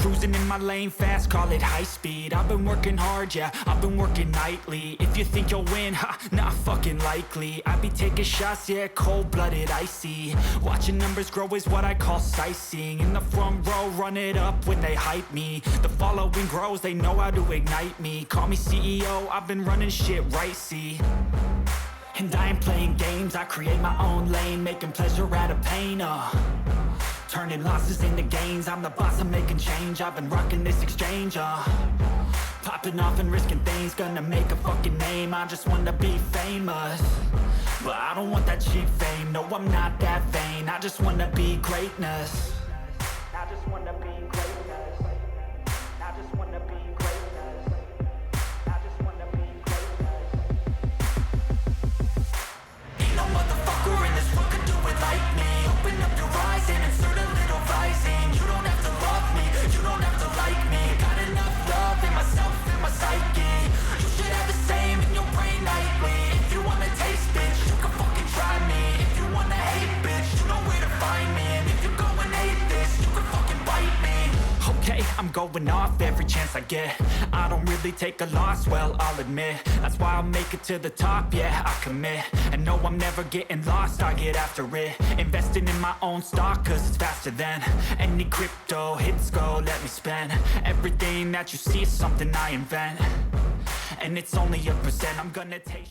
Cruising in my lane fast, call it high speed. I've been working hard, yeah, I've been working nightly. If you think you'll win, ha, not fucking likely. I be taking shots, yeah, cold-blooded, icy. Watching numbers grow is what I call sightseeing. In the front row, run it up when they hype me. The following grows, they know how to ignite me. Call me CEO, I've been running shit right, see. And I ain't playing games, I create my own lane, making pleasure out of pain, turning losses into gains, I'm the boss, I'm making change. I've been rocking this exchange, popping off and risking things, gonna make a fucking name. I just wanna be famous, but I don't want that cheap fame. No, I'm not that vain, I just wanna be greatness. I just wanna be greatness. I just wanna be greatness. I just wanna be greatness. Ain't no motherfucker in this world could do it like me. Open up your eyes and insert a little rising. You don't have to love me, you don't have to like me. Got enough love in myself, in my psyche. You should have the same in your brain nightly. If you wanna taste, bitch, you can fucking try me. If you wanna hate, bitch, you know where to find me. And if you're going hate this, you can fucking bite me. Okay, I'm going off every chance I get. I don't really take a loss, well, I'll admit. That's why I'll make it to the top, yeah, I commit. And no, I'm never getting lost, I get after it. Investing in my own stock, cause it's faster than any crypto hits go, let me spend. Everything that you see is something I invent. And it's only a percent, I'm gonna take